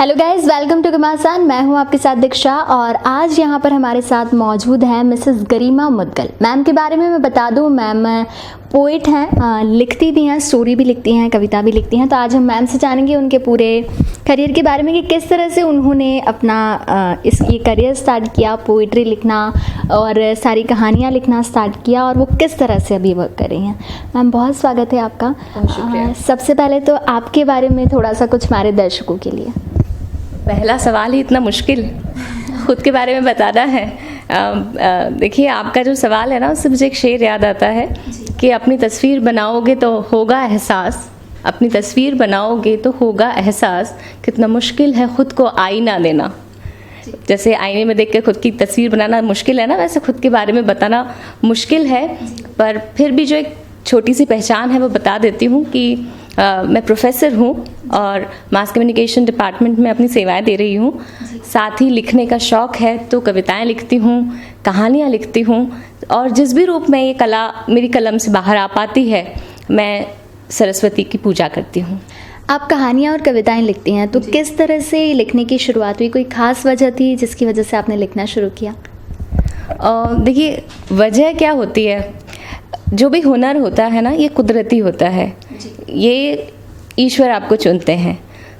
Hello guys, welcome to घमासान। मैं हूं आपके साथ दीक्षा और आज यहां पर हमारे साथ मौजूद हैं मिसेस गरिमा मुदगल। मैम के बारे में मैं बता दूं, मैम पोइट हैं, लिखती भी हैं, स्टोरी भी लिखती हैं, कविता भी लिखती हैं। तो आज हम मैम से जानेंगे उनके पूरे करियर के बारे में कि किस तरह से उन्होंने अपना ये करियर स्टार्ट किया, पोइट्री लिखना और सारी कहानियाँ लिखना स्टार्ट किया और वो किस तरह से अभी वर्क कर रही हैं। मैम बहुत स्वागत है आपका। सबसे पहले तो आपके बारे में थोड़ा सा कुछ हमारे दर्शकों के लिए। पहला सवाल ही इतना मुश्किल, खुद के बारे में बताना है। देखिए, आपका जो सवाल है ना, उससे मुझे एक शेर याद आता है कि अपनी तस्वीर बनाओगे तो होगा एहसास, अपनी तस्वीर बनाओगे तो होगा एहसास, कितना मुश्किल है खुद को आईना देना। जैसे आईने में देख के खुद की तस्वीर बनाना मुश्किल है ना, वैसे खुद के बारे में बताना मुश्किल है। पर फिर भी जो एक छोटी सी पहचान है वो बता देती हूँ कि मैं प्रोफेसर हूँ और मास कम्युनिकेशन डिपार्टमेंट में अपनी सेवाएं दे रही हूँ। साथ ही लिखने का शौक़ है तो कविताएं लिखती हूँ, कहानियाँ लिखती हूँ और जिस भी रूप में ये कला मेरी कलम से बाहर आ पाती है, मैं सरस्वती की पूजा करती हूँ। आप कहानियाँ और कविताएं लिखती हैं, तो किस तरह से लिखने की शुरुआत हुई? कोई ख़ास वजह थी जिसकी वजह से आपने लिखना शुरू किया? देखिए, वजह क्या होती है, जो भी हुनर होता है ना, ये कुदरती होता है, ये ईश्वर आपको चुनते हैं।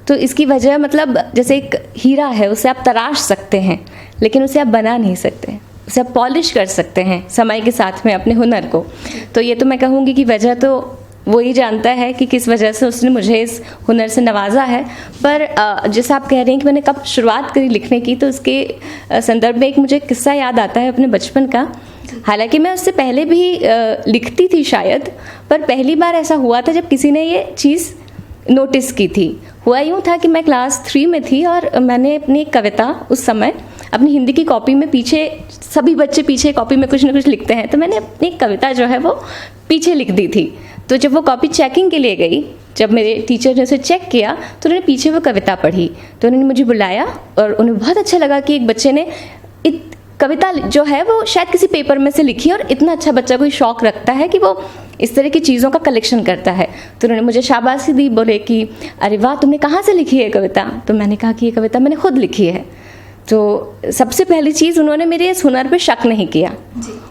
तो इसकी वजह मतलब जैसे एक हीरा है, उसे आप तराश सकते हैं लेकिन उसे आप बना नहीं सकते, उसे आप पॉलिश कर सकते हैं समय के साथ में अपने हुनर को। तो ये तो मैं कहूँगी कि वजह तो वो ही जानता है कि किस वजह से उसने मुझे इस हुनर से नवाजा है। पर जैसा आप कह रहे हैं कि मैंने कब शुरुआत करी लिखने की, तो उसके संदर्भ में एक मुझे किस्सा याद आता है अपने बचपन का। हालांकि मैं उससे पहले भी लिखती थी शायद, पर पहली बार ऐसा हुआ था जब किसी ने ये चीज़ नोटिस की थी। हुआ यूँ था कि मैं क्लास 3 में थी और मैंने अपनी कविता उस समय अपनी हिंदी की कॉपी में, पीछे सभी बच्चे पीछे कॉपी में कुछ ना कुछ लिखते हैं, तो मैंने अपनी कविता जो है वो पीछे लिख दी थी। तो जब वो कॉपी चेकिंग के लिए गई, जब मेरे टीचर ने उसे चेक किया तो उन्होंने पीछे वो कविता पढ़ी। तो उन्होंने मुझे बुलाया और उन्हें बहुत अच्छा लगा कि एक बच्चे ने कविता जो है वो शायद किसी पेपर में से लिखी, और इतना अच्छा बच्चा कोई शौक रखता है कि वो इस तरह की चीज़ों का कलेक्शन करता है। तो उन्होंने मुझे शाबाशी दी, बोले कि अरे वाह, तुमने कहाँ से लिखी है कविता? तो मैंने कहा कि ये कविता मैंने खुद लिखी है। तो सबसे पहली चीज़, उन्होंने मेरे इस हुनर पर शक नहीं किया,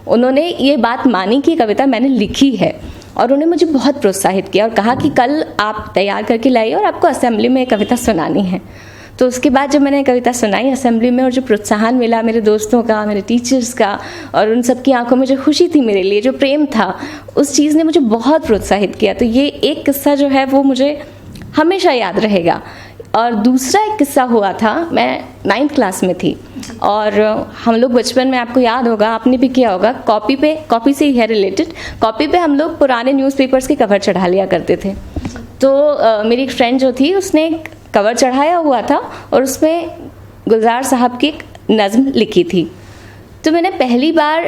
उन्होंने ये बात मानी कि कविता मैंने लिखी है और उन्होंने मुझे बहुत प्रोत्साहित किया और कहा कि कल आप तैयार करके लाइए और आपको असेंबली में कविता सुनानी है। तो उसके बाद जब मैंने कविता सुनाई असेंबली में और जो प्रोत्साहन मिला मेरे दोस्तों का, मेरे टीचर्स का, और उन सब की आंखों में जो खुशी थी मेरे लिए, जो प्रेम था, उस चीज़ ने मुझे बहुत प्रोत्साहित किया। तो ये एक किस्सा जो है वो मुझे हमेशा याद रहेगा। और दूसरा एक किस्सा हुआ था, मैं 9th क्लास में थी और हम लोग बचपन में, आपको याद होगा, आपने भी किया होगा, कॉपी से ही है रिलेटेड, कॉपी पे हम लोग पुराने न्यूज़पेपर्स के कवर चढ़ा लिया करते थे। तो मेरी एक फ्रेंड जो थी, उसने एक कवर चढ़ाया हुआ था और उसमें गुलजार साहब की एक नज़्म लिखी थी। तो मैंने पहली बार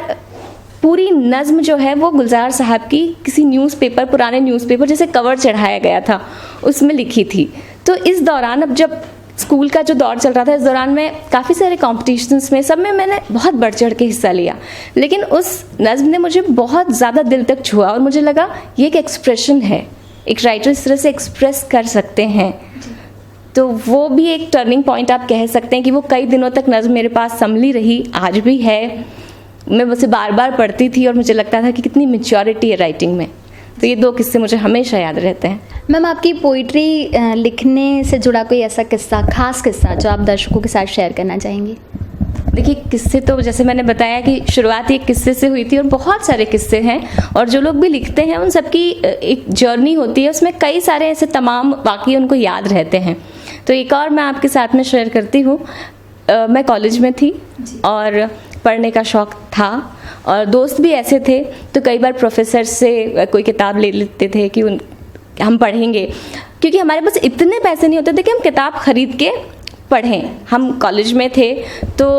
पूरी नज़्म जो है वो गुलजार साहब की किसी न्यूज़पेपर, पुराने न्यूज़पेपर जैसे कवर चढ़ाया गया था, उसमें लिखी थी। तो इस दौरान, अब जब स्कूल का जो दौर चल रहा था, इस दौरान मैं काफ़ी सारे कॉम्पिटिशन्स में, सब में मैंने बहुत बढ़ चढ़ के हिस्सा लिया, लेकिन उस नज़्म ने मुझे बहुत ज़्यादा दिल तक छुआ और मुझे लगा ये एक एक्सप्रेशन है, एक राइटर इस तरह से एक्सप्रेस कर सकते हैं। तो वो भी एक टर्निंग पॉइंट आप कह सकते हैं कि वो कई दिनों तक नज़्म मेरे पास संभली रही, आज भी है। मैं उसे बार बार पढ़ती थी और मुझे लगता था कि कितनी मैच्योरिटी है राइटिंग में। तो ये 2 किस्से मुझे हमेशा याद रहते हैं। मैम, आपकी पोइट्री लिखने से जुड़ा कोई ऐसा किस्सा, खास किस्सा जो आप दर्शकों के साथ शेयर करना चाहेंगी? देखिए, किस्से तो जैसे मैंने बताया कि शुरुआत एक किस्से से हुई थी और बहुत सारे किस्से हैं, और जो लोग भी लिखते हैं उन सबकी एक जर्नी होती है, उसमें कई सारे ऐसे तमाम वाक़ये उनको याद रहते हैं। तो एक और मैं आपके साथ में शेयर करती हूँ। मैं कॉलेज में थी और पढ़ने का शौक़ था और दोस्त भी ऐसे थे, तो कई बार प्रोफेसर से कोई किताब ले लेते थे कि हम पढ़ेंगे, क्योंकि हमारे पास इतने पैसे नहीं होते थे कि हम किताब खरीद के पढ़ें। हम कॉलेज में थे तो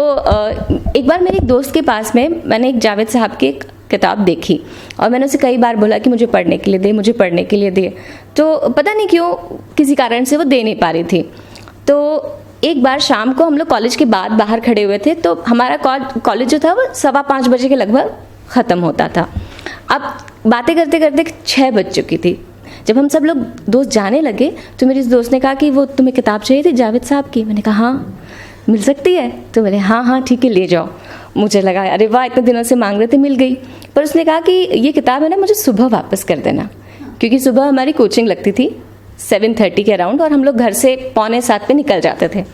एक बार मेरे एक दोस्त के पास में मैंने एक जावेद साहब की एक किताब देखी और मैंने उसे कई बार बोला कि मुझे पढ़ने के लिए दे, मुझे पढ़ने के लिए दे। तो पता नहीं क्यों, किसी कारण से वो दे नहीं पा रही थी। तो एक बार शाम को हम लोग कॉलेज के बाद बाहर खड़े हुए थे, तो हमारा कॉलेज जो था वो 5:15 बजे के लगभग ख़त्म होता था। अब बातें करते करते 6 बज चुकी थी। जब हम सब लोग दोस्त जाने लगे तो मेरी इस दोस्त ने कहा कि वो तुम्हें किताब चाहिए थी जावेद साहब की। मैंने कहा हाँ मिल सकती है। तो बोले हाँ ठीक है ले जाओ। मुझे लगा अरे वाह इतने दिनों से मांग रहे थे, मिल गई। पर उसने कहा कि ये किताब है ना मुझे सुबह वापस कर देना, क्योंकि सुबह हमारी कोचिंग लगती थी 7:30 के अराउंड और हम लोग घर से 6:45 पे निकल जाते थे।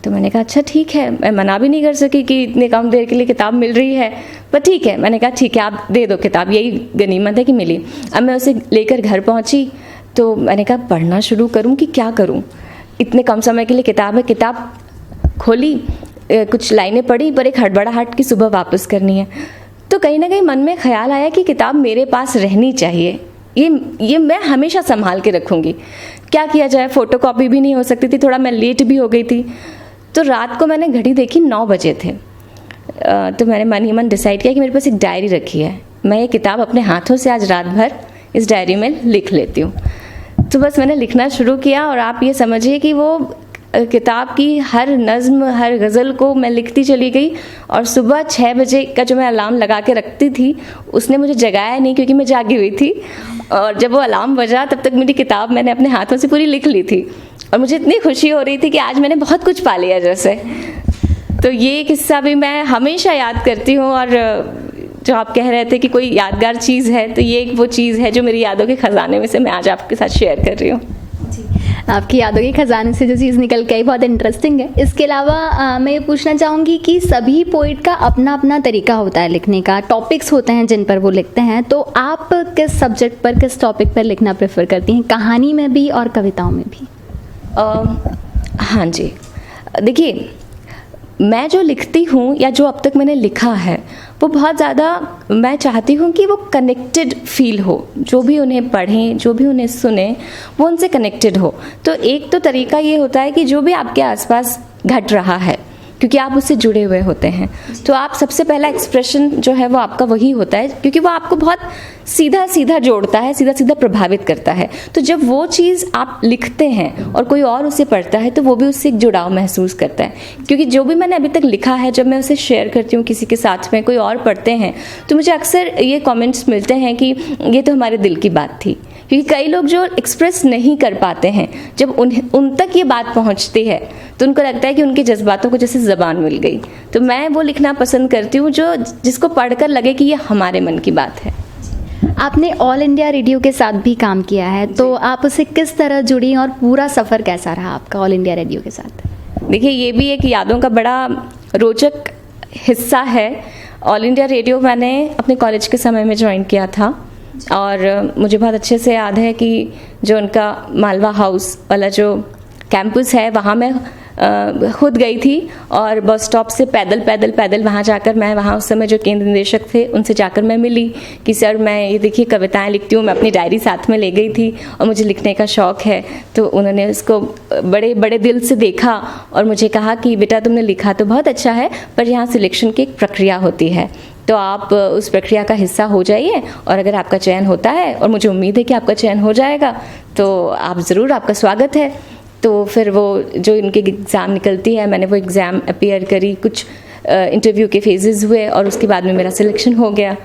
तो मैंने कहा अच्छा ठीक है, मैं मना भी नहीं कर सकी कि इतने कम देर के लिए किताब मिल रही है, पर ठीक है। मैंने कहा ठीक है आप दे दो किताब, यही गनीमत है कि मिली। अब मैं उसे लेकर घर पहुंची तो मैंने कहा पढ़ना शुरू करूं कि क्या करूं, इतने कम समय के लिए किताब है। किताब खोली, कुछ लाइनें पढ़ी, पर एक हड़बड़ाहट की सुबह वापस करनी है। तो कहीं ना कहीं मन में ख्याल आया कि किताब मेरे पास रहनी चाहिए, ये मैं हमेशा संभाल के रखूँगी। क्या किया जाए, फ़ोटोकॉपी भी नहीं हो सकती थी, थोड़ा मैं लेट भी हो गई थी। तो रात को मैंने घड़ी देखी 9 बजे थे। तो मैंने मन ही मन डिसाइड किया कि मेरे पास एक डायरी रखी है, मैं ये किताब अपने हाथों से आज रात भर इस डायरी में लिख लेती हूँ। तो बस मैंने लिखना शुरू किया और आप ये समझिए कि वो किताब की हर नज़्म, हर गज़ल को मैं लिखती चली गई। और सुबह 6 बजे का जो मैं अलार्म लगा के रखती थी उसने मुझे जगाया नहीं, क्योंकि मैं जागी हुई थी। और जब वो अलार्म बजा तब तक मेरी किताब मैंने अपने हाथों से पूरी लिख ली थी और मुझे इतनी खुशी हो रही थी कि आज मैंने बहुत कुछ पा लिया जैसे। तो ये किस्सा भी मैं हमेशा याद करती हूँ। और जो आप कह रहे थे कि कोई यादगार चीज़ है, तो ये एक वो चीज़ है जो मेरी यादों के ख़जाने में से मैं आज आपके साथ शेयर कर रही हूँ। आपकी यादों के खजाने से जो चीज़ निकल के आई बहुत इंटरेस्टिंग है। इसके अलावा मैं ये पूछना चाहूँगी कि सभी पोइट का अपना अपना तरीका होता है लिखने का, टॉपिक्स होते हैं जिन पर वो लिखते हैं। तो आप किस सब्जेक्ट पर, किस टॉपिक पर लिखना प्रेफर करती हैं, कहानी में भी और कविताओं में भी? हाँ जी, देखिए मैं जो लिखती हूँ या जो अब तक मैंने लिखा है वो बहुत ज़्यादा मैं चाहती हूँ कि वो कनेक्टेड फील हो, जो भी उन्हें पढ़ें, जो भी उन्हें सुने, वो उनसे कनेक्टेड हो। तो एक तो तरीका ये होता है कि जो भी आपके आसपास घट रहा है, क्योंकि आप उससे जुड़े हुए होते हैं, तो आप सबसे पहला एक्सप्रेशन जो है वो आपका वही होता है, क्योंकि वो आपको बहुत सीधा सीधा जोड़ता है, सीधा सीधा प्रभावित करता है। तो जब वो चीज़ आप लिखते हैं और कोई और उसे पढ़ता है तो वो भी उससे एक जुड़ाव महसूस करता है। क्योंकि जो भी मैंने अभी तक लिखा है, जब मैं उसे शेयर करती हूँ किसी के साथ में, कोई और पढ़ते हैं, तो मुझे अक्सर ये कमेंट्स मिलते हैं कि ये तो हमारे दिल की बात थी। क्योंकि कई लोग जो एक्सप्रेस नहीं कर पाते हैं, जब उन तक ये बात पहुंचती है तो उनको लगता है कि उनके जज्बातों को जैसे ज़बान मिल गई। तो मैं वो लिखना पसंद करती हूँ जिसको पढ़कर लगे कि ये हमारे मन की बात है। आपने ऑल इंडिया रेडियो के साथ भी काम किया है, तो आप उससे किस तरह जुड़ी और पूरा सफ़र कैसा रहा आपका ऑल इंडिया रेडियो के साथ? देखिए ये भी एक यादों का बड़ा रोचक हिस्सा है। ऑल इंडिया रेडियो मैंने अपने कॉलेज के समय में ज्वाइन किया था और मुझे बहुत अच्छे से याद है कि जो उनका मालवा हाउस वाला जो कैंपस है वहाँ मैं खुद गई थी और बस स्टॉप से पैदल वहाँ जाकर मैं वहाँ उस समय जो केंद्र निदेशक थे उनसे जाकर मैं मिली कि सर मैं ये देखिए कविताएं लिखती हूँ। मैं अपनी डायरी साथ में ले गई थी और मुझे लिखने का शौक़ है। तो उन्होंने उसको बड़े बड़े दिल से देखा और मुझे कहा कि बेटा तुमने लिखा तो बहुत अच्छा है, पर यहाँ सिलेक्शन की एक प्रक्रिया होती है, तो आप उस प्रक्रिया का हिस्सा हो जाइए और अगर आपका चयन होता है, और मुझे उम्मीद है कि आपका चयन हो जाएगा, तो आप ज़रूर, आपका स्वागत है। तो फिर वो जो इनके एग्ज़ाम निकलती है, मैंने वो एग्ज़ाम अपीयर करी, कुछ इंटरव्यू के फेजेस हुए और उसके बाद में मेरा सिलेक्शन हो गया।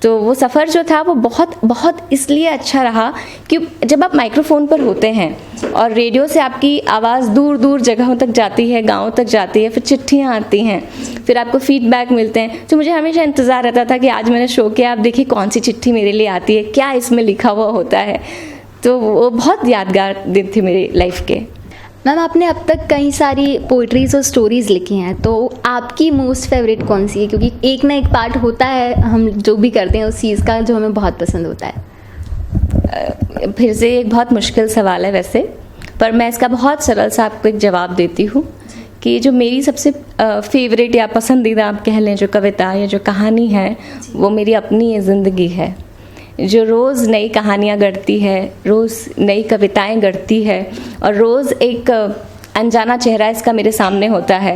तो वो सफ़र जो था वो बहुत इसलिए अच्छा रहा कि जब आप माइक्रोफोन पर होते हैं और रेडियो से आपकी आवाज़ दूर दूर जगहों तक जाती है, गाँव तक जाती है, फिर चिट्ठियाँ आती हैं, फिर आपको फीडबैक मिलते हैं। तो मुझे हमेशा इंतज़ार रहता था कि आज मैंने शो किया, आप देखिए कौन सी चिट्ठी मेरे लिए आती है, क्या इसमें लिखा हुआ होता है। तो वो बहुत यादगार दिन थे मेरी लाइफ के। मैम आपने अब तक कई सारी पोइट्रीज और स्टोरीज़ लिखी हैं, तो आपकी मोस्ट फेवरेट कौन सी है? क्योंकि एक ना एक पार्ट होता है हम जो भी करते हैं उस चीज़ का जो हमें बहुत पसंद होता है। फिर से एक बहुत मुश्किल सवाल है वैसे, पर मैं इसका बहुत सरल सा आपको एक जवाब देती हूँ कि जो मेरी सबसे फेवरेट या पसंदीदा आप कह लें जो कविता या जो कहानी है, वो मेरी अपनी ये ज़िंदगी है, जो रोज़ नई कहानियाँ गढ़ती है, रोज़ नई कविताएं गढ़ती है और रोज़ एक अनजाना चेहरा इसका मेरे सामने होता है।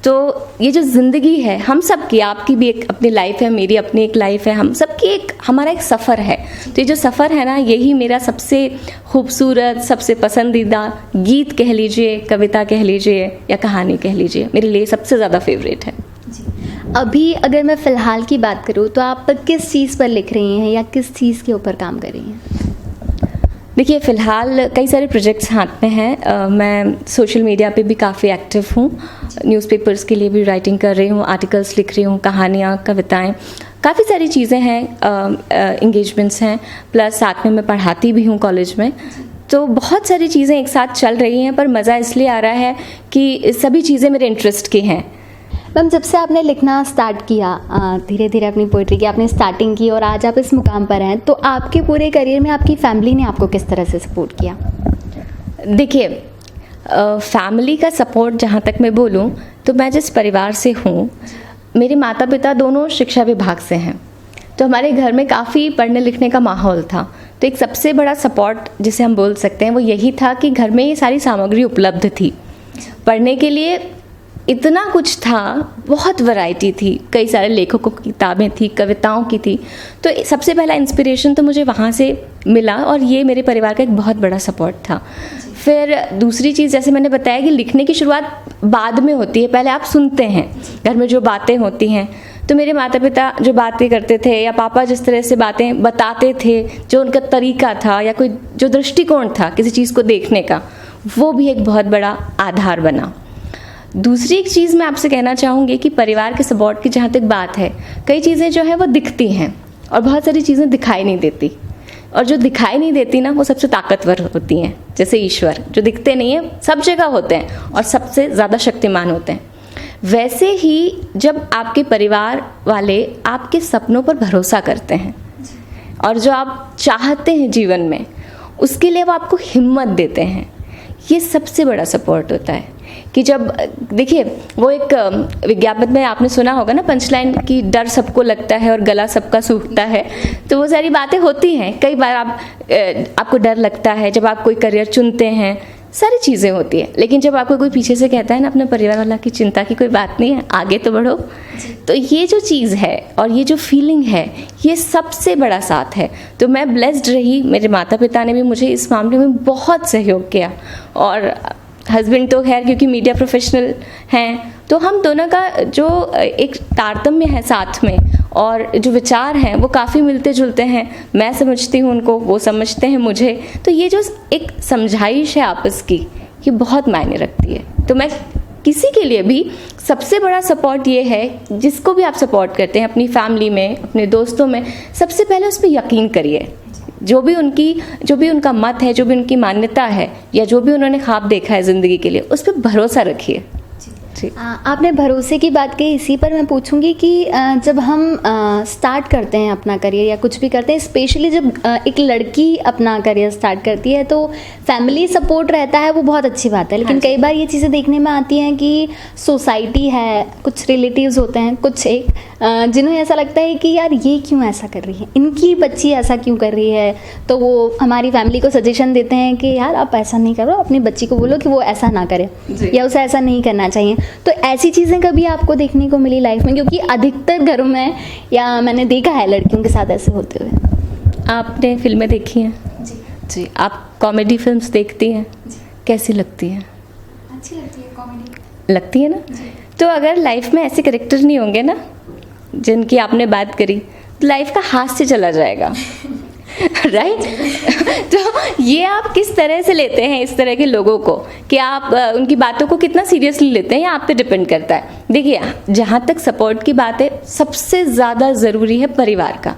तो ये जो ज़िंदगी है हम सब की, आपकी भी एक अपनी लाइफ है, मेरी अपनी एक लाइफ है, हम सब की हमारा एक सफ़र है। तो ये जो सफ़र है ना, यही मेरा सबसे खूबसूरत, सबसे पसंदीदा गीत कह लीजिए, कविता कह लीजिए या कहानी कह लीजिए, मेरे लिए सबसे ज़्यादा फेवरेट है। अभी अगर मैं फ़िलहाल की बात करूँ तो आप किस चीज़ पर लिख रही हैं या किस चीज़ के ऊपर काम कर रही हैं? देखिए फ़िलहाल कई सारे प्रोजेक्ट्स हाथ में हैं। मैं सोशल मीडिया पे भी काफ़ी एक्टिव हूँ, न्यूज़पेपर्स के लिए भी राइटिंग कर रही हूँ, आर्टिकल्स लिख रही हूँ, कहानियाँ, कविताएं, काफ़ी सारी चीज़ें हैं, इंगेजमेंट्स हैं, प्लस साथ में मैं पढ़ाती भी हूँ कॉलेज में। तो बहुत सारी चीज़ें एक साथ चल रही हैं, पर मज़ा इसलिए आ रहा है कि सभी चीज़ें मेरे इंटरेस्ट की हैं। मैम, जब से आपने लिखना स्टार्ट किया, धीरे धीरे अपनी पोइट्री की आपने स्टार्टिंग की और आज आप इस मुकाम पर हैं, तो आपके पूरे करियर में आपकी फैमिली ने आपको किस तरह से सपोर्ट किया? देखिए, फैमिली का सपोर्ट जहाँ तक मैं बोलूँ तो मैं जिस परिवार से हूँ, मेरे माता पिता दोनों शिक्षा विभाग से हैं, तो हमारे घर में काफ़ी पढ़ने लिखने का माहौल था। तो एक सबसे बड़ा सपोर्ट जिसे हम बोल सकते हैं वो यही था कि घर में ये सारी सामग्री उपलब्ध थी, पढ़ने के लिए इतना कुछ था, बहुत वैरायटी थी, कई सारे लेखकों की किताबें थी, कविताओं की थी। तो सबसे पहला इंस्पिरेशन तो मुझे वहाँ से मिला और ये मेरे परिवार का एक बहुत बड़ा सपोर्ट था। फिर दूसरी चीज़, जैसे मैंने बताया कि लिखने की शुरुआत बाद में होती है, पहले आप सुनते हैं घर में जो बातें होती हैं। तो मेरे माता पिता जो बातें करते थे या पापा जिस तरह से बातें बताते थे, जो उनका तरीका था या कोई जो दृष्टिकोण था किसी चीज़ को देखने का, वो भी एक बहुत बड़ा आधार बना। दूसरी एक चीज़ मैं आपसे कहना चाहूँगी कि परिवार के सपोर्ट की जहाँ तक बात है, कई चीज़ें जो है वो दिखती हैं और बहुत सारी चीज़ें दिखाई नहीं देती, और जो दिखाई नहीं देती ना वो सबसे ताकतवर होती हैं। जैसे ईश्वर जो दिखते नहीं हैं, सब जगह होते हैं और सबसे ज़्यादा शक्तिमान होते हैं, वैसे ही जब आपके परिवार वाले आपके सपनों पर भरोसा करते हैं और जो आप चाहते हैं जीवन में, उसके लिए वो आपको हिम्मत देते हैं, ये सबसे बड़ा सपोर्ट होता है। कि जब देखिए, वो एक विज्ञापन में आपने सुना होगा ना पंचलाइन की, डर सबको लगता है और गला सबका सूखता है। तो वो सारी बातें होती हैं, कई बार आपको डर लगता है जब आप कोई करियर चुनते हैं, सारी चीज़ें होती है, लेकिन जब आपको कोई पीछे से कहता है ना अपने परिवार वाला की चिंता की कोई बात नहीं है, आगे तो बढ़ो, तो ये जो चीज़ है और ये जो फीलिंग है, ये सबसे बड़ा साथ है। तो मैं ब्लेस्ड रही, मेरे माता पिता ने भी मुझे इस मामले में बहुत सहयोग किया, और हस्बैंड तो खैर क्योंकि मीडिया प्रोफेशनल हैं, तो हम दोनों का जो एक तारतम्य है साथ में, और जो विचार हैं वो काफ़ी मिलते जुलते हैं। मैं समझती हूँ उनको, वो समझते हैं मुझे। तो ये जो एक समझाइश है आपस की, ये बहुत मायने रखती है। तो मैं किसी के लिए भी सबसे बड़ा सपोर्ट ये है, जिसको भी आप सपोर्ट करते हैं अपनी फैमिली में, अपने दोस्तों में, सबसे पहले उस पर यकीन करिए। जो भी उनका मत है, जो भी उनकी मान्यता है, या जो भी उन्होंने ख्वाब देखा है ज़िंदगी के लिए, उस पर भरोसा रखिए। आपने भरोसे की बात कही, इसी पर मैं पूछूंगी कि जब हम स्टार्ट करते हैं अपना करियर या कुछ भी करते हैं, स्पेशली जब एक लड़की अपना करियर स्टार्ट करती है, तो फैमिली सपोर्ट रहता है, वो बहुत अच्छी बात है। लेकिन कई बार ये चीज़ें देखने में आती हैं कि सोसाइटी है, कुछ रिलेटिव्स होते हैं, कुछ एक जिन्हें ऐसा लगता है कि यार ये क्यों ऐसा कर रही है, इनकी बच्ची ऐसा क्यों कर रही है, तो वो हमारी फैमिली को सजेशन देते हैं कि यार आप ऐसा नहीं करो, अपनी बच्ची को बोलो कि वो ऐसा ना करे या उसे ऐसा नहीं करना चाहिए। तो ऐसी चीज़ें कभी आपको देखने को मिली लाइफ में? क्योंकि अधिकतर घरों में, या मैंने देखा है लड़कियों के साथ ऐसे होते हुए। आपने फिल्में देखी हैं? जी। आप कॉमेडी फिल्म्स देखती हैं? कैसी लगती हैं? अच्छी लगती है कॉमेडी। लगती है ना? तो अगर लाइफ में ऐसे कैरेक्टर नहीं होंगे ना जिनकी आपने बात करी, तो लाइफ का हाथ से चला जाएगा। राइट? तो ये आप किस तरह से लेते हैं इस तरह के लोगों को, कि आप उनकी बातों को कितना सीरियसली लेते हैं, या आप पे डिपेंड करता है। देखिए, जहाँ तक सपोर्ट की बात है, सबसे ज़्यादा ज़रूरी है परिवार का।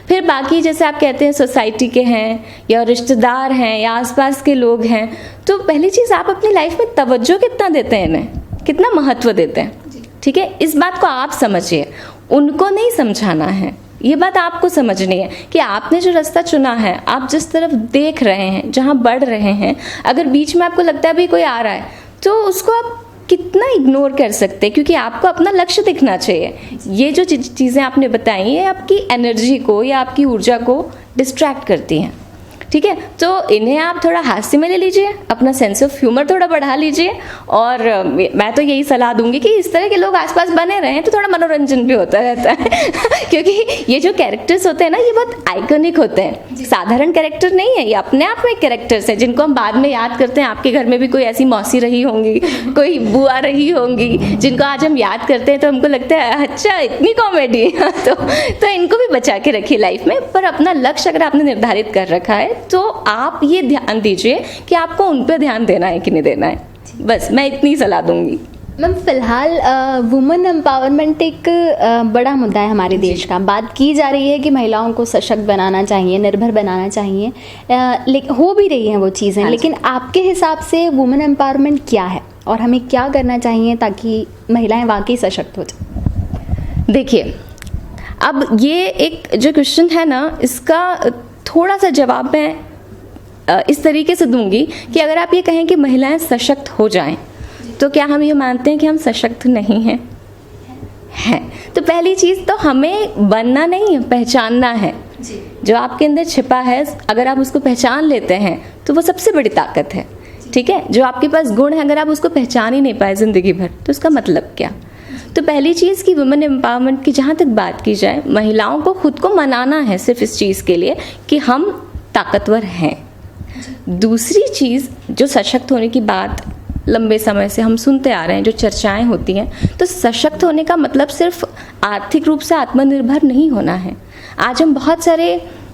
फिर बाकी जैसे आप कहते हैं सोसाइटी के हैं या रिश्तेदार हैं या आसपास के लोग हैं, तो पहली चीज़ आप अपनी लाइफ में तवज्जो कितना देते हैं, इन्हें कितना महत्व देते हैं। ठीक है, इस बात को आप समझिए, उनको नहीं समझाना है। ये बात आपको समझनी है कि आपने जो रास्ता चुना है, आप जिस तरफ देख रहे हैं, जहाँ बढ़ रहे हैं, अगर बीच में आपको लगता है भी कोई आ रहा है, तो उसको आप कितना इग्नोर कर सकते हैं, क्योंकि आपको अपना लक्ष्य दिखना चाहिए। ये जो चीज़ें आपने बताई, ये आपकी एनर्जी को या आपकी ऊर्जा को डिस्ट्रैक्ट करती हैं। ठीक है, तो इन्हें आप थोड़ा हास्य में ले लीजिए, अपना सेंस ऑफ ह्यूमर थोड़ा बढ़ा लीजिए, और मैं तो यही सलाह दूंगी कि इस तरह के लोग आसपास बने रहें, तो थोड़ा मनोरंजन भी होता रहता है। क्योंकि ये जो कैरेक्टर्स होते हैं ना, ये बहुत आइकॉनिक होते हैं, साधारण कैरेक्टर नहीं है, ये अपने आप में कैरेक्टर्स हैं जिनको हम बाद में याद करते हैं। आपके घर में भी कोई ऐसी मौसी रही होंगी, कोई बुआ रही होंगी, जिनको आज हम याद करते हैं तो हमको लगता है अच्छा इतनी कॉमेडी। तो इनको भी बचा के रखिए लाइफ में, पर अपना लक्ष्य अगर आपने निर्धारित कर रखा है तो आप ये ध्यान दीजिए कि आपको उन पे ध्यान देना है कि नहीं देना है। बस मैं इतनी सलाह दूंगी। मैम फिलहाल वुमेन एम्पावरमेंट एक बड़ा मुद्दा है हमारे देश का। बात की जा रही है कि महिलाओं को सशक्त बनाना चाहिए, निर्भर बनाना चाहिए, लेकिन हो भी रही हैं वो चीज़ें। लेकिन आपके हिसाब से वुमेन एम्पावरमेंट क्या है और हमें क्या करना चाहिए ताकि महिलाएं वाकई सशक्त हो जाए? देखिए, अब ये एक जो क्वेश्चन है ना, इसका थोड़ा सा जवाब मैं इस तरीके से दूंगी कि अगर आप ये कहें कि महिलाएं सशक्त हो जाएं, तो क्या हम ये मानते हैं कि हम सशक्त नहीं हैं? हैं। तो पहली चीज़ तो हमें बनना नहीं है, पहचानना है। जो आपके अंदर छिपा है, अगर आप उसको पहचान लेते हैं तो वो सबसे बड़ी ताकत है। ठीक है, जो आपके पास गुण है, अगर आप उसको पहचान ही नहीं पाए ज़िंदगी भर, तो उसका मतलब क्या? तो पहली चीज़ कि वुमेन एम्पावरमेंट की जहाँ तक बात की जाए, महिलाओं को खुद को मनाना है सिर्फ इस चीज़ के लिए कि हम ताकतवर हैं। दूसरी चीज़, जो सशक्त होने की बात लंबे समय से हम सुनते आ रहे हैं, जो चर्चाएं होती हैं, तो सशक्त होने का मतलब सिर्फ आर्थिक रूप से आत्मनिर्भर नहीं होना है। आज हम बहुत सारे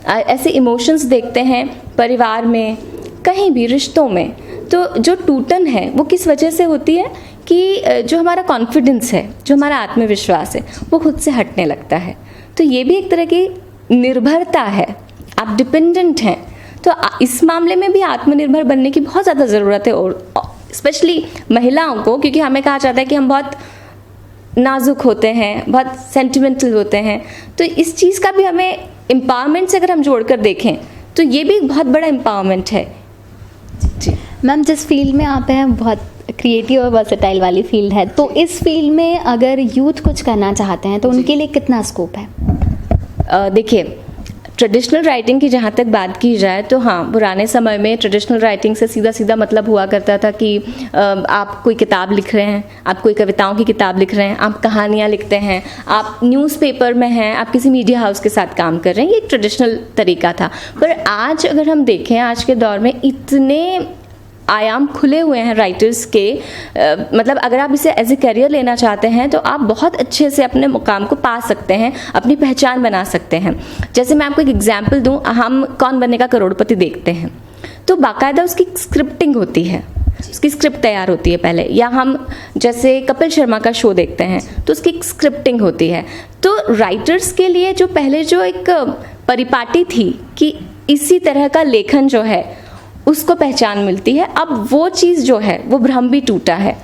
ऐसे इमोशंस देखते हैं परिवार में, कहीं भी रिश्तों में, तो जो टूटन है वो किस वजह से होती है कि जो हमारा कॉन्फिडेंस है, जो हमारा आत्मविश्वास है, वो खुद से हटने लगता है। तो ये भी एक तरह की निर्भरता है, आप डिपेंडेंट हैं। तो इस मामले में भी आत्मनिर्भर बनने की बहुत ज़्यादा ज़रूरत है, और स्पेशली महिलाओं को, क्योंकि हमें कहा जाता है कि हम बहुत नाजुक होते हैं, बहुत सेंटिमेंटल होते हैं। तो इस चीज़ का भी हमें एम्पावरमेंट से अगर हम जोड़कर देखें तो ये भी एक बहुत बड़ा एम्पावरमेंट है। जी मैम, जिस फील्ड में आप हैं बहुत क्रिएटिव और वर्सेटाइल वाली फील्ड है, तो इस फील्ड में अगर यूथ कुछ करना चाहते हैं तो उनके लिए कितना स्कोप है? देखिए, ट्रेडिशनल राइटिंग की जहाँ तक बात की जाए तो हाँ, पुराने समय में ट्रेडिशनल राइटिंग से सीधा सीधा मतलब हुआ करता था कि आप कोई किताब लिख रहे हैं, आप कोई कविताओं की किताब लिख रहे हैं, आप कहानियाँ लिखते हैं, आप न्यूज़पेपर में हैं, आप किसी मीडिया हाउस के साथ काम कर रहे हैं। ये एक ट्रेडिशनल तरीका था। पर आज अगर हम देखें, आज के दौर में इतने आयाम खुले हुए हैं राइटर्स के, मतलब अगर आप इसे एज ए करियर लेना चाहते हैं तो आप बहुत अच्छे से अपने मुकाम को पा सकते हैं, अपनी पहचान बना सकते हैं। जैसे मैं आपको एक एग्जांपल दूं, हम कौन बनेगा करोड़पति देखते हैं, तो बाकायदा उसकी स्क्रिप्टिंग होती है, उसकी स्क्रिप्ट तैयार होती है पहले। या हम जैसे कपिल शर्मा का शो देखते हैं तो उसकी स्क्रिप्टिंग होती है। तो राइटर्स के लिए जो पहले जो एक परिपाटी थी कि इसी तरह का लेखन जो है उसको पहचान मिलती है, अब वो चीज़ जो है वो भ्रम भी टूटा है।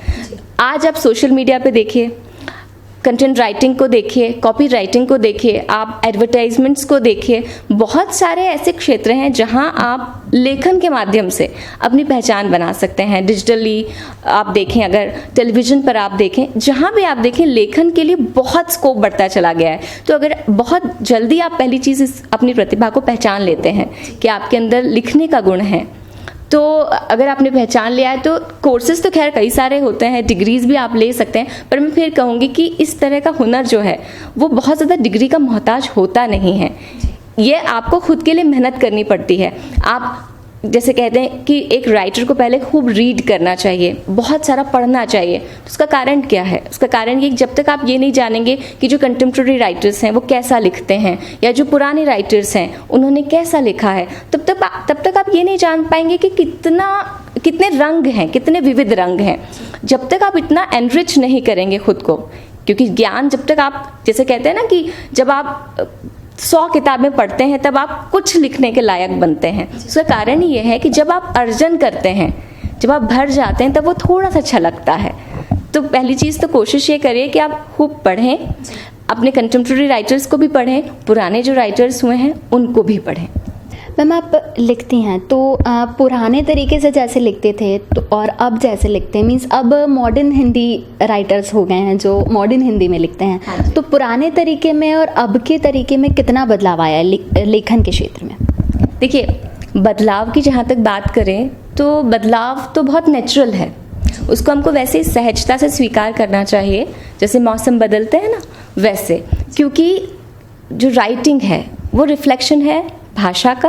आज आप सोशल मीडिया पे देखिए, कंटेंट राइटिंग को देखिए, कॉपी राइटिंग को देखिए, आप एडवर्टाइजमेंट्स को देखिए, बहुत सारे ऐसे क्षेत्र हैं जहां आप लेखन के माध्यम से अपनी पहचान बना सकते हैं। डिजिटली आप देखें, अगर टेलीविज़न पर आप देखें, जहां भी आप देखें, लेखन के लिए बहुत स्कोप बढ़ता चला गया है। तो अगर बहुत जल्दी आप पहली चीज़ अपनी प्रतिभा को पहचान लेते हैं कि आपके अंदर लिखने का गुण है, तो अगर आपने पहचान लिया है तो कोर्सेज तो खैर कई सारे होते हैं, डिग्रीज भी आप ले सकते हैं, पर मैं फिर कहूँगी कि इस तरह का हुनर जो है वो बहुत ज़्यादा डिग्री का मोहताज होता नहीं है। ये आपको खुद के लिए मेहनत करनी पड़ती है। आप जैसे कहते हैं कि एक राइटर को पहले खूब रीड करना चाहिए, बहुत सारा पढ़ना चाहिए। तो उसका कारण क्या है? उसका कारण ये कि जब तक आप ये नहीं जानेंगे कि जो कंटेम्प्रेरी राइटर्स हैं वो कैसा लिखते हैं, या जो पुराने राइटर्स हैं उन्होंने कैसा लिखा है, तब तक आप ये नहीं जान पाएंगे कि कितने रंग हैं, कितने विविध रंग हैं। जब तक आप इतना एनरिच नहीं करेंगे खुद को, क्योंकि ज्ञान जब तक आप, जैसे कहते हैं ना कि जब आप 100 किताबें पढ़ते हैं तब आप कुछ लिखने के लायक बनते हैं। उसका कारण ये है कि जब आप अर्जन करते हैं, जब आप भर जाते हैं, तब वो थोड़ा सा छलकता है। तो पहली चीज़ तो कोशिश ये करिए कि आप खूब पढ़ें, अपने कंटेम्प्रेरी राइटर्स को भी पढ़ें, पुराने जो राइटर्स हुए हैं उनको भी पढ़ें। मैम, आप लिखती हैं तो पुराने तरीके से जैसे लिखते थे तो और अब जैसे लिखते हैं, मीन्स अब मॉडर्न हिंदी राइटर्स हो गए हैं जो मॉडर्न हिंदी में लिखते हैं। हाँ, तो पुराने तरीके में और अब के तरीके में कितना बदलाव आया है लेखन के क्षेत्र में? देखिए, बदलाव की जहाँ तक बात करें तो बदलाव तो बहुत नेचुरल है, उसको हमको वैसे ही सहजता से स्वीकार करना चाहिए, जैसे मौसम बदलते हैं ना वैसे। क्योंकि जो राइटिंग है वो रिफ्लेक्शन है भाषा का,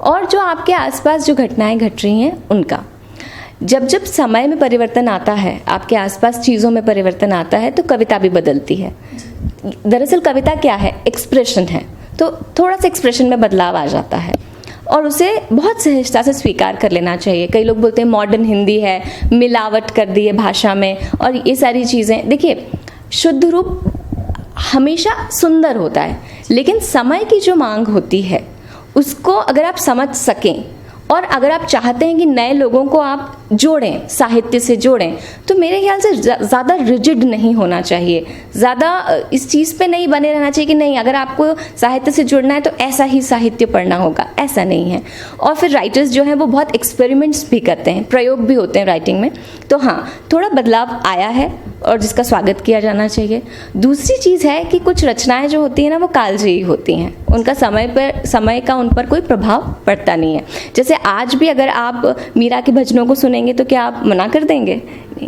और जो आपके आसपास जो घटनाएं घट रही हैं उनका। जब जब समय में परिवर्तन आता है, आपके आसपास चीज़ों में परिवर्तन आता है, तो कविता भी बदलती है। दरअसल कविता क्या है? एक्सप्रेशन है, तो थोड़ा सा एक्सप्रेशन में बदलाव आ जाता है। और उसे बहुत सहजता से स्वीकार कर लेना चाहिए। कई लोग बोलते हैं मॉडर्न हिंदी है, मिलावट कर दी है भाषा में, और ये सारी चीज़ें। देखिए, शुद्ध रूप हमेशा सुंदर होता है, लेकिन समय की जो मांग होती है उसको अगर आप समझ सकें और अगर आप चाहते हैं कि नए लोगों को आप जोड़ें, साहित्य से जोड़ें, तो मेरे ख्याल से ज़्यादा रिजिड नहीं होना चाहिए, ज़्यादा इस चीज़ पे नहीं बने रहना चाहिए कि नहीं अगर आपको साहित्य से जुड़ना है तो ऐसा ही साहित्य पढ़ना होगा, ऐसा नहीं है। और फिर राइटर्स जो हैं वो बहुत एक्सपेरिमेंट्स भी करते हैं, प्रयोग भी होते हैं राइटिंग में। तो हाँ, थोड़ा बदलाव आया है और जिसका स्वागत किया जाना चाहिए। दूसरी चीज़ है कि कुछ रचनाएं जो होती हैं ना वो कालजयी होती हैं, उनका समय का उन पर कोई प्रभाव पड़ता नहीं है। जैसे आज भी अगर आप मीरा के भजनों को सुनेंगे तो क्या आप मना कर देंगे?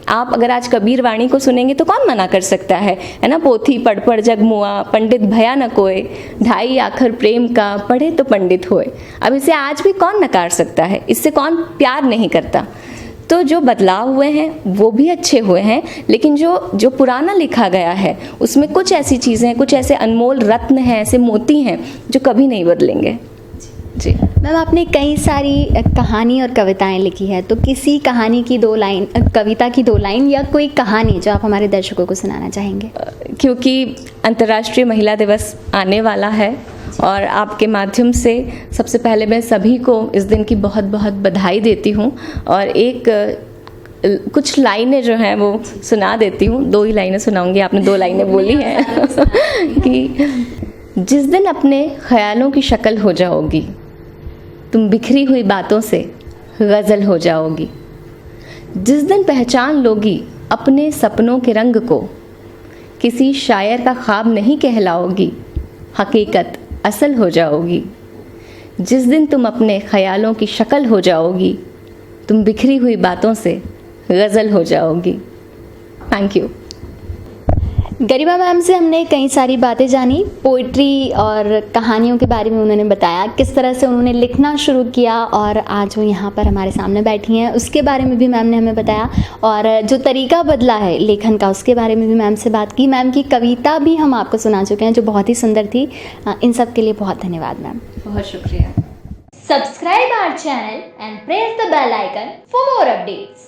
आप अगर आज कबीर वाणी को सुनेंगे तो कौन मना कर सकता है ना? पोथी पढ़ पढ़ जग मुआ, पंडित भया न कोय, ढाई आखर प्रेम का, पढ़े तो पंडित होए। अब इसे आज भी कौन नकार सकता है? इससे कौन प्यार नहीं करता? तो जो बदलाव हुए हैं वो भी अच्छे हुए हैं, लेकिन जो पुराना लिखा गया है उसमें कुछ ऐसी चीज़ें हैं, कुछ ऐसे अनमोल रत्न हैं, ऐसे मोती हैं जो कभी नहीं बदलेंगे। जी मैम, आपने कई सारी कहानी और कविताएं लिखी है, तो किसी कहानी की 2 लाइन, कविता की 2 लाइन या कोई कहानी जो आप हमारे दर्शकों को सुनाना चाहेंगे? क्योंकि अंतर्राष्ट्रीय महिला दिवस आने वाला है और आपके माध्यम से सबसे पहले मैं सभी को इस दिन की बहुत बहुत बधाई देती हूँ और कुछ लाइनें जो हैं वो सुना देती हूँ। 2 ही लाइनें सुनाऊंगी, आपने 2 लाइनें बोली हैं कि जिस दिन अपने ख्यालों की शक्ल हो जाओगी, तुम बिखरी हुई बातों से गज़ल हो जाओगी। जिस दिन पहचान लोगी अपने सपनों के रंग को, किसी शायर का ख्वाब नहीं कहलाओगी, हकीकत असल हो जाओगी। जिस दिन तुम अपने ख्यालों की शक्ल हो जाओगी, तुम बिखरी हुई बातों से गज़ल हो जाओगी। Thank you. गरिमा मैम से हमने कई सारी बातें जानी, पोइट्री और कहानियों के बारे में उन्होंने बताया, किस तरह से उन्होंने लिखना शुरू किया और आज वो यहाँ पर हमारे सामने बैठी हैं उसके बारे में भी मैम ने हमें बताया, और जो तरीका बदला है लेखन का उसके बारे में भी मैम से बात की। मैम की कविता भी हम आपको सुना चुके हैं जो बहुत ही सुंदर थी। इन सब के लिए बहुत धन्यवाद मैम। बहुत शुक्रिया। Subscribe our channel and press the bell icon for more updates.